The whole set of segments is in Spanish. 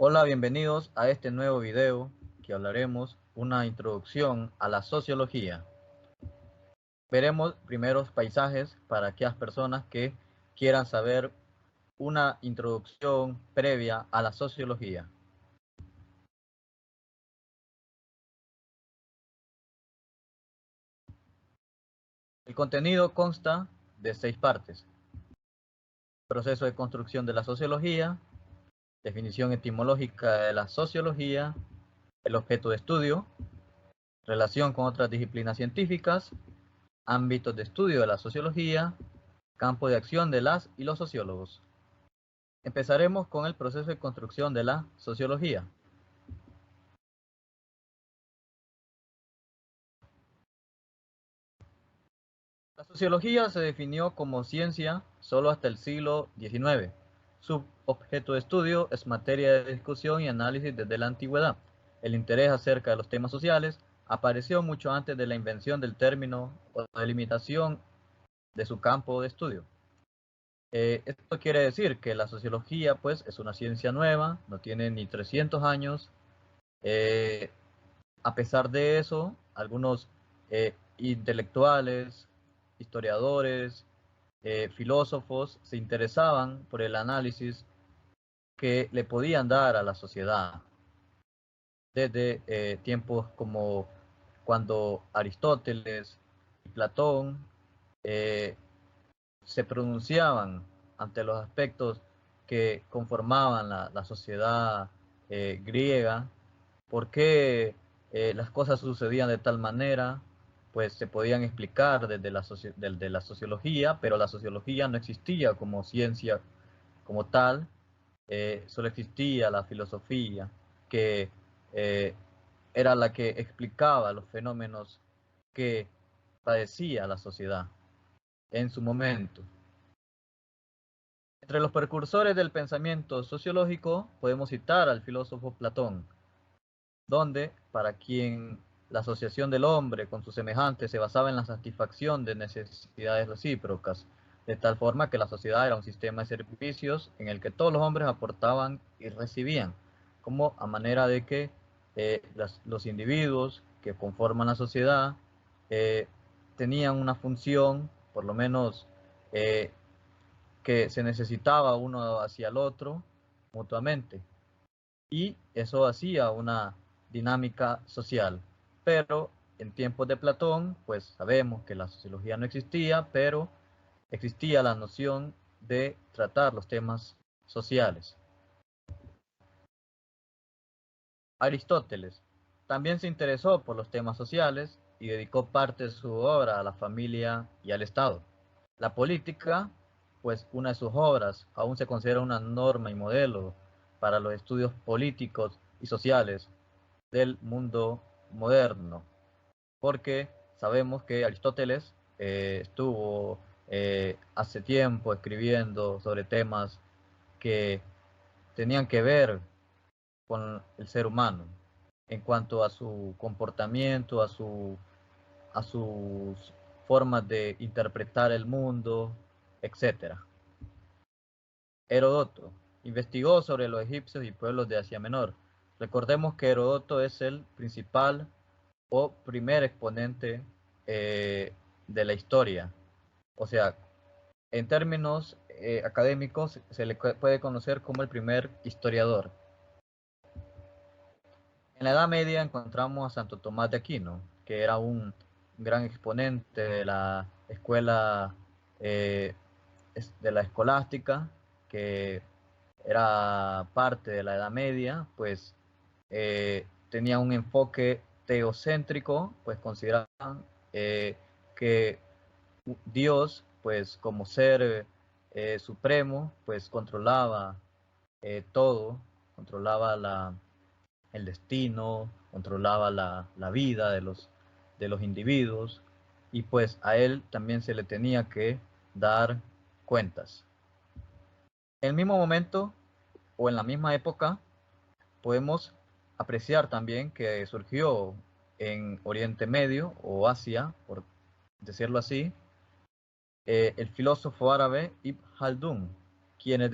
Hola, bienvenidos a este nuevo video que hablaremos una introducción a la sociología. Veremos primeros paisajes para aquellas personas que quieran saber una introducción previa a la sociología. El contenido consta de 6 partes: proceso de construcción de la sociología, definición etimológica de la sociología, el objeto de estudio, relación con otras disciplinas científicas, ámbitos de estudio de la sociología, campo de acción de las y los sociólogos. Empezaremos con el proceso de construcción de la sociología. La sociología se definió como ciencia solo hasta el siglo XIX. Su objeto de estudio es materia de discusión y análisis desde la antigüedad. El interés acerca de los temas sociales apareció mucho antes de la invención del término o delimitación de su campo de estudio. Esto quiere decir que la sociología pues es una ciencia nueva, no tiene ni 300 años. A pesar de eso, algunos intelectuales, historiadores, filósofos se interesaban por el análisis que le podían dar a la sociedad desde tiempos como cuando Aristóteles y Platón eh, se pronunciaban ante los aspectos que conformaban la sociedad griega, por qué las cosas sucedían de tal manera, pues se podían explicar desde la sociología, pero la sociología no existía como ciencia como tal, solo existía la filosofía, que eh, era la que explicaba los fenómenos que padecía la sociedad en su momento. Entre los precursores del pensamiento sociológico podemos citar al filósofo Platón, donde, para quien la asociación del hombre con sus semejantes se basaba en la satisfacción de necesidades recíprocas, de tal forma que la sociedad era un sistema de servicios en el que todos los hombres aportaban y recibían, como a manera de que los individuos que conforman la sociedad eh, tenían una función, por lo menos que se necesitaba uno hacia el otro mutuamente, y eso hacía una dinámica social. Pero en tiempos de Platón, pues sabemos que la sociología no existía, pero existía la noción de tratar los temas sociales. Aristóteles también se interesó por los temas sociales y dedicó parte de su obra a la familia y al Estado. La política, pues una de sus obras, aún se considera una norma y modelo para los estudios políticos y sociales del mundo moderno, porque sabemos que Aristóteles estuvo hace tiempo escribiendo sobre temas que tenían que ver con el ser humano en cuanto a su comportamiento, a sus formas de interpretar el mundo, etcétera. Heródoto investigó sobre los egipcios y pueblos de Asia Menor. Recordemos que Heródoto es el principal o primer exponente de la historia. O sea, en términos académicos se le puede conocer como el primer historiador. En la Edad Media encontramos a Santo Tomás de Aquino, que era un gran exponente de la escuela de la escolástica, que era parte de la Edad Media, pues tenía un enfoque teocéntrico, pues consideraban que Dios, pues como ser supremo, pues controlaba todo, controlaba el destino, controlaba la vida de los individuos, y pues a él también se le tenía que dar cuentas. En el mismo momento o en la misma época podemos apreciar también que surgió en Oriente Medio o Asia, por decirlo así, el filósofo árabe Ibn Khaldun, quienes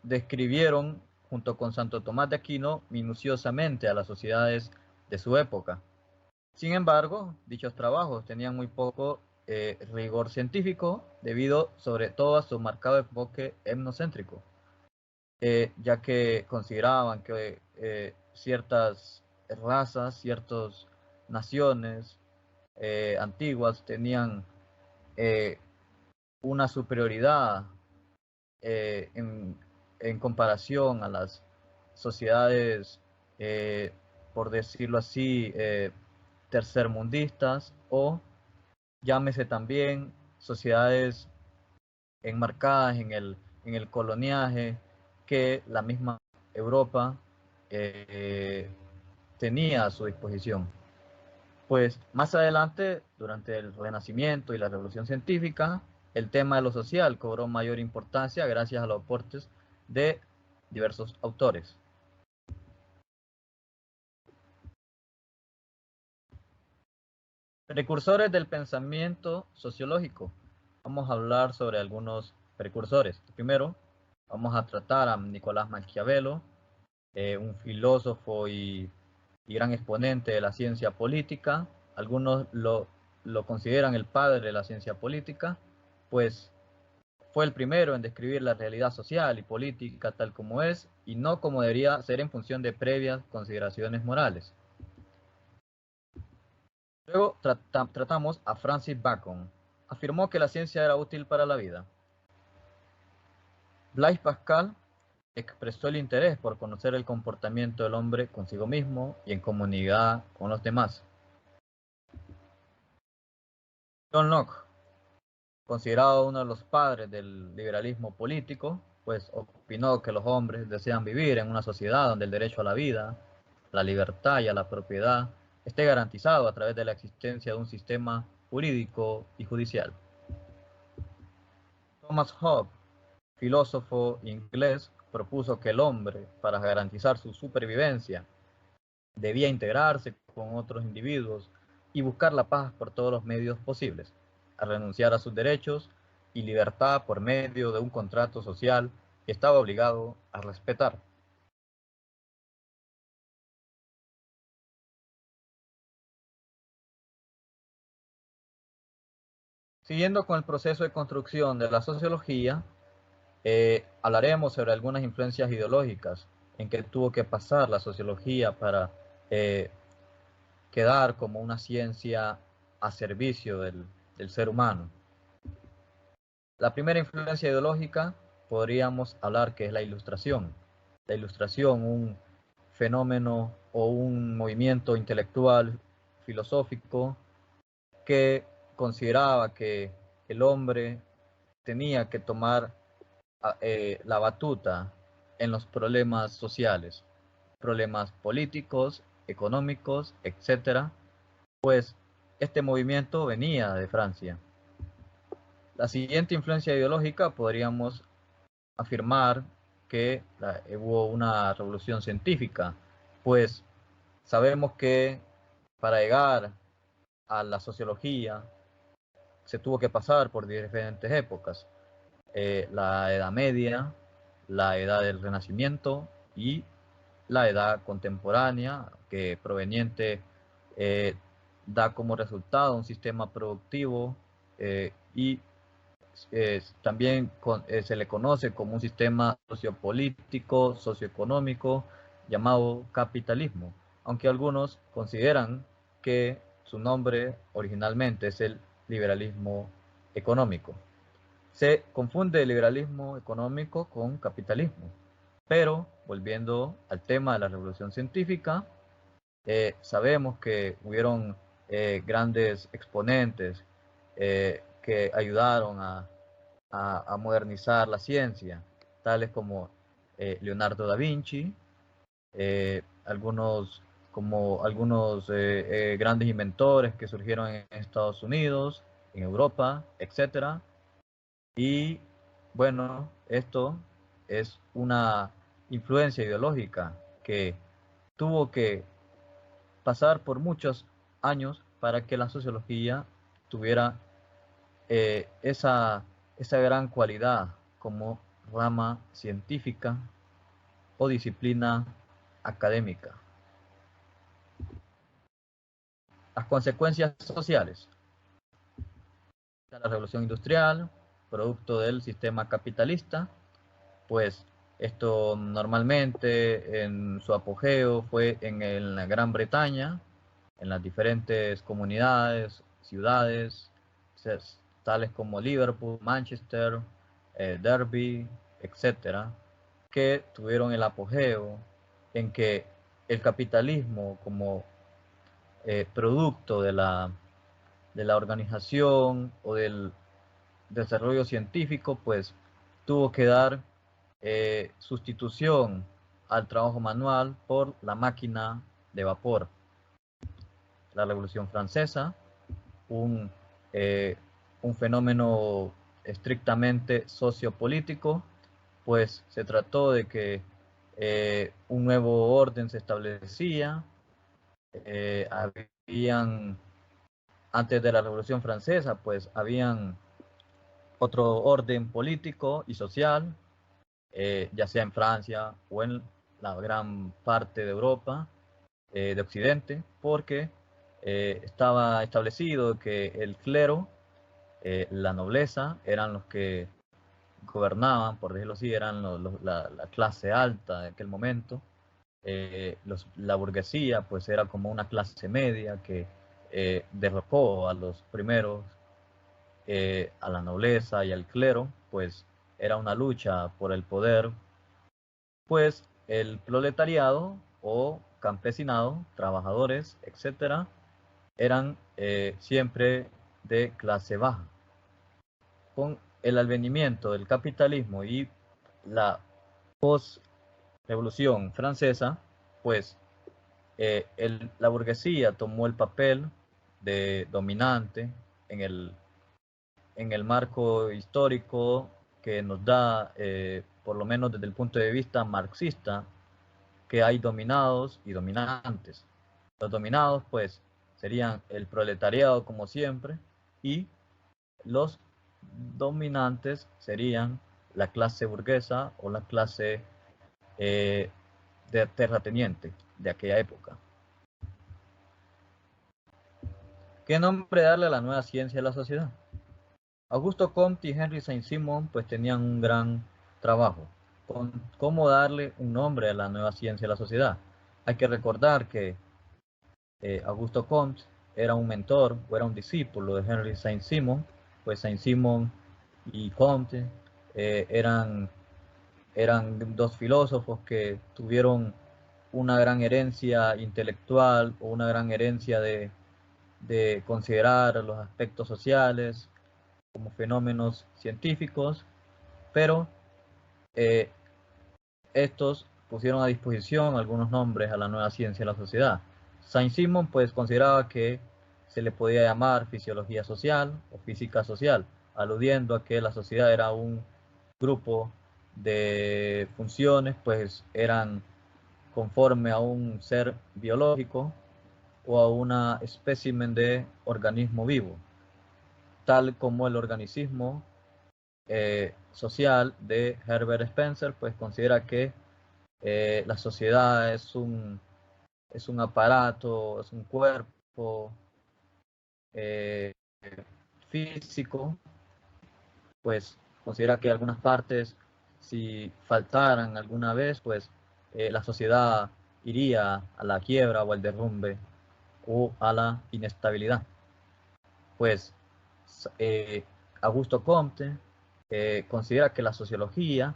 describieron junto con Santo Tomás de Aquino, minuciosamente a las sociedades de su época. Sin embargo, dichos trabajos tenían muy poco rigor científico debido sobre todo a su marcado enfoque etnocéntrico, ya que consideraban que ciertas razas, ciertas naciones antiguas tenían una superioridad eh, en, en comparación a las sociedades, eh, por decirlo así, tercermundistas, o llámese también sociedades enmarcadas en el coloniaje que la misma Europa eh, tenía a su disposición. Pues más adelante, durante el Renacimiento y la Revolución Científica, el tema de lo social cobró mayor importancia gracias a los aportes de diversos autores. Precursores del pensamiento sociológico. Vamos a hablar sobre algunos precursores. Primero, vamos a tratar a Nicolás Maquiavelo, un filósofo y gran exponente de la ciencia política. Algunos lo consideran el padre de la ciencia política, pues fue el primero en describir la realidad social y política tal como es y no como debería ser en función de previas consideraciones morales. Luego tratamos a Francis Bacon. Afirmó que la ciencia era útil para la vida. Blaise Pascal expresó el interés por conocer el comportamiento del hombre consigo mismo y en comunidad con los demás. John Locke, considerado uno de los padres del liberalismo político, pues opinó que los hombres desean vivir en una sociedad donde el derecho a la vida, la libertad y a la propiedad esté garantizado a través de la existencia de un sistema jurídico y judicial. Thomas Hobbes, filósofo inglés, propuso que el hombre, para garantizar su supervivencia, debía integrarse con otros individuos y buscar la paz por todos los medios posibles, a renunciar a sus derechos y libertad por medio de un contrato social que estaba obligado a respetar. Siguiendo con el proceso de construcción de la sociología, hablaremos sobre algunas influencias ideológicas en que tuvo que pasar la sociología para eh, quedar como una ciencia a servicio del ser humano. La primera influencia ideológica podríamos hablar que es la ilustración. La ilustración, un fenómeno o un movimiento intelectual, filosófico, que consideraba que el hombre tenía que tomar la batuta en los problemas sociales, problemas políticos, económicos, etcétera. Pues este movimiento venía de Francia. La siguiente influencia ideológica podríamos afirmar que hubo una revolución científica, pues sabemos que para llegar a la sociología se tuvo que pasar por diferentes épocas, la Edad Media, la Edad del Renacimiento y la Edad Contemporánea, que proveniente eh, da como resultado un sistema productivo y también se le conoce como un sistema sociopolítico, socioeconómico, llamado capitalismo, aunque algunos consideran que su nombre originalmente es el liberalismo económico. Se confunde el liberalismo económico con capitalismo, pero volviendo al tema de la revolución científica, sabemos que hubieron grandes exponentes que ayudaron a modernizar la ciencia, tales como Leonardo da Vinci, algunos grandes inventores que surgieron en Estados Unidos, en Europa, etcétera. Y bueno, esto es una influencia ideológica que tuvo que pasar por muchos años para que la sociología tuviera eh, esa, esa gran cualidad como rama científica o disciplina académica. Las consecuencias sociales. La revolución industrial, producto del sistema capitalista, pues esto normalmente en su apogeo fue en la Gran Bretaña, en las diferentes comunidades, ciudades, tales como Liverpool, Manchester, Derby, etcétera, que tuvieron el apogeo en que el capitalismo como producto de la organización o del desarrollo científico, pues tuvo que dar sustitución al trabajo manual por la máquina de vapor. La Revolución Francesa, un fenómeno estrictamente sociopolítico, pues se trató de que un nuevo orden se establecía. Antes de la Revolución Francesa, pues habían otro orden político y social, ya sea en Francia o en la gran parte de Europa, de Occidente, porque estaba establecido que el clero, la nobleza, eran los que gobernaban, por decirlo así, eran la clase alta de aquel momento. La burguesía pues era como una clase media que derrocó a los primeros, a la nobleza y al clero, pues era una lucha por el poder. Pues el proletariado o campesinado, trabajadores, etcétera, eran siempre de clase baja. Con el advenimiento del capitalismo y la post-revolución francesa, pues la burguesía tomó el papel de dominante en el marco histórico que nos da, por lo menos desde el punto de vista marxista, que hay dominados y dominantes. Los dominados, pues, serían el proletariado como siempre, y los dominantes serían la clase burguesa o la clase de terrateniente de aquella época. ¿Qué nombre darle a la nueva ciencia de la sociedad? Augusto Comte y Henry Saint-Simon pues tenían un gran trabajo con cómo darle un nombre a la nueva ciencia de la sociedad. Hay que recordar que Augusto Comte era un mentor o era un discípulo de Henry Saint-Simon, pues Saint-Simon y Comte eran dos filósofos que tuvieron una gran herencia intelectual o una gran herencia de considerar los aspectos sociales como fenómenos científicos, pero estos pusieron a disposición algunos nombres a la nueva ciencia de la sociedad. Saint-Simon pues consideraba que se le podía llamar fisiología social o física social, aludiendo a que la sociedad era un grupo de funciones, pues eran conforme a un ser biológico o a una espécimen de organismo vivo, tal como el organismo social de Herbert Spencer, pues considera que la sociedad es un aparato, es un cuerpo físico, pues considera que algunas partes, si faltaran alguna vez, pues la sociedad iría a la quiebra o al derrumbe o a la inestabilidad. Pues Augusto Comte considera que la sociología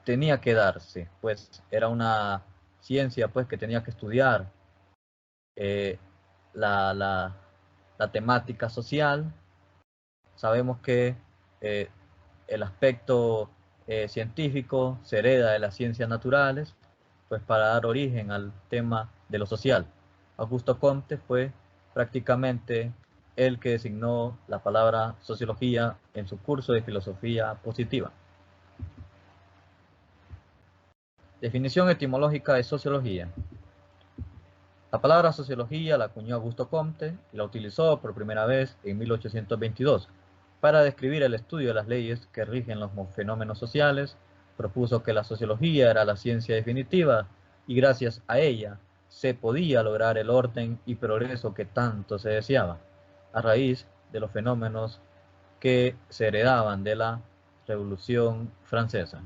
tenía que darse, pues era una ciencia pues que tenía que estudiar la, la, la temática social. Sabemos que el aspecto científico se hereda de las ciencias naturales, pues para dar origen al tema de lo social. Augusto Comte fue prácticamente el que designó la palabra sociología en su curso de filosofía positiva. Definición etimológica de sociología. La palabra sociología la acuñó Augusto Comte y la utilizó por primera vez en 1822 para describir el estudio de las leyes que rigen los fenómenos sociales, propuso que la sociología era la ciencia definitiva y gracias a ella se podía lograr el orden y progreso que tanto se deseaba, a raíz de los fenómenos que se heredaban de la Revolución Francesa.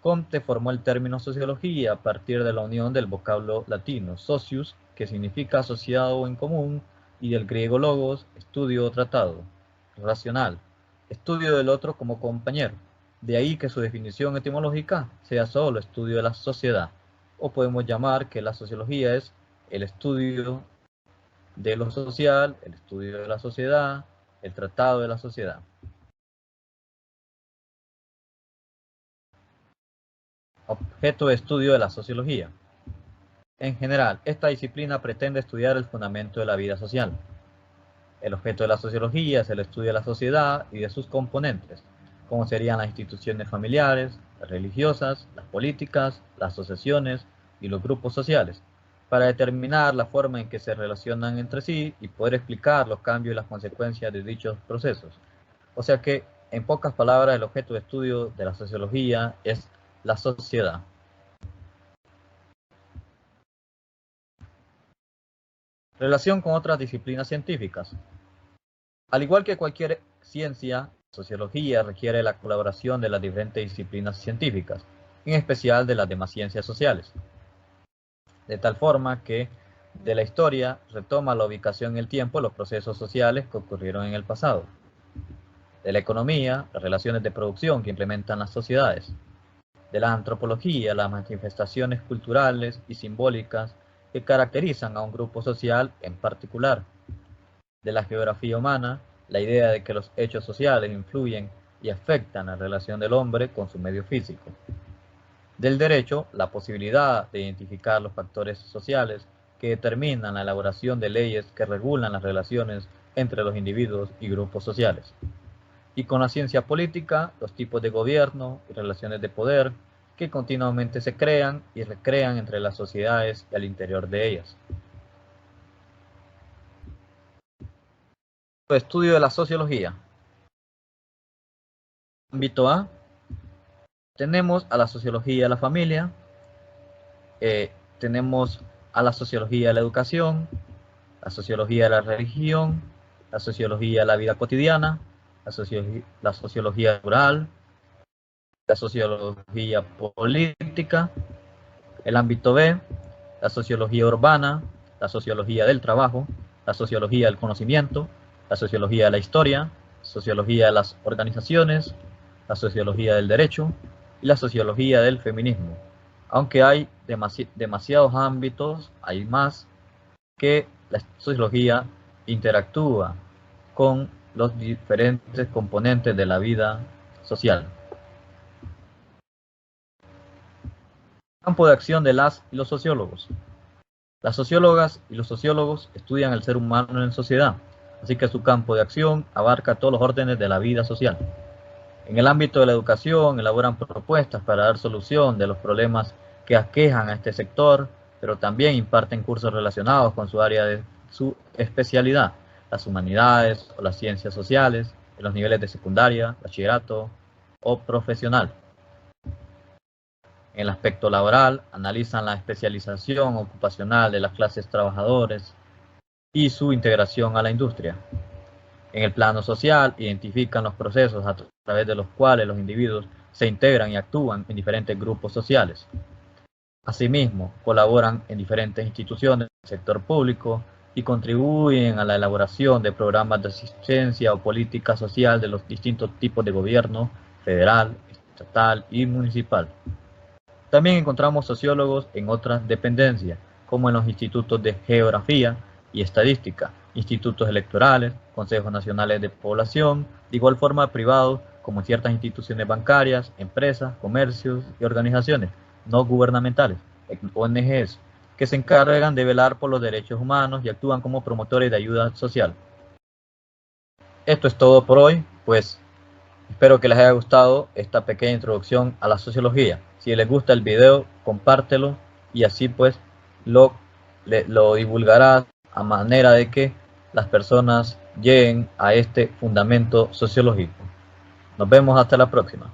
Comte formó el término sociología a partir de la unión del vocablo latino socius, que significa asociado o en común, y del griego logos, estudio o tratado, racional, estudio del otro como compañero. De ahí que su definición etimológica sea solo estudio de la sociedad, o podemos llamar que la sociología es el estudio de lo social, el estudio de la sociedad, el tratado de la sociedad. Objeto de estudio de la sociología. En general, esta disciplina pretende estudiar el fundamento de la vida social. El objeto de la sociología es el estudio de la sociedad y de sus componentes, como serían las instituciones familiares, las religiosas, las políticas, las asociaciones y los grupos sociales, para determinar la forma en que se relacionan entre sí y poder explicar los cambios y las consecuencias de dichos procesos. O sea que, en pocas palabras, el objeto de estudio de la sociología es la sociedad. Relación con otras disciplinas científicas. Al igual que cualquier ciencia, la sociología requiere la colaboración de las diferentes disciplinas científicas, en especial de las demás ciencias sociales. De tal forma que de la historia retoma la ubicación en el tiempo de los procesos sociales que ocurrieron en el pasado. De la economía, las relaciones de producción que implementan las sociedades. De la antropología, las manifestaciones culturales y simbólicas que caracterizan a un grupo social en particular. De la geografía humana, la idea de que los hechos sociales influyen y afectan la relación del hombre con su medio físico. Del derecho, la posibilidad de identificar los factores sociales que determinan la elaboración de leyes que regulan las relaciones entre los individuos y grupos sociales. Y con la ciencia política, los tipos de gobierno y relaciones de poder que continuamente se crean y recrean entre las sociedades y al interior de ellas. Estudio de la sociología. Ámbito A. Tenemos a la sociología de la familia, tenemos a la sociología de la educación, la sociología de la religión, la sociología de la vida cotidiana, la sociología rural, la sociología política, el ámbito B, la sociología urbana, la sociología del trabajo, la sociología del conocimiento, la sociología de la historia, sociología de las organizaciones, la sociología del derecho y la sociología del feminismo. Aunque hay demasiados ámbitos, hay más que la sociología interactúa con los diferentes componentes de la vida social. Campo de acción de las y los sociólogos. Las sociólogas y los sociólogos estudian el ser humano en sociedad, así que su campo de acción abarca todos los órdenes de la vida social. En el ámbito de la educación elaboran propuestas para dar solución de los problemas que aquejan a este sector, pero también imparten cursos relacionados con su área de su especialidad, las humanidades o las ciencias sociales, en los niveles de secundaria, bachillerato o profesional. En el aspecto laboral, analizan la especialización ocupacional de las clases trabajadoras y su integración a la industria. En el plano social, identifican los procesos a través de los cuales los individuos se integran y actúan en diferentes grupos sociales. Asimismo, colaboran en diferentes instituciones del sector público y contribuyen a la elaboración de programas de asistencia o política social de los distintos tipos de gobierno, federal, estatal y municipal. También encontramos sociólogos en otras dependencias, como en los institutos de geografía y estadística, institutos electorales, consejos nacionales de población, de igual forma privados, como en ciertas instituciones bancarias, empresas, comercios y organizaciones no gubernamentales, ONGs, que se encargan de velar por los derechos humanos y actúan como promotores de ayuda social. Esto es todo por hoy, pues espero que les haya gustado esta pequeña introducción a la sociología. Si les gusta el video, compártelo y así pues lo divulgarás a manera de que las personas lleguen a este fundamento sociológico. Nos vemos hasta la próxima.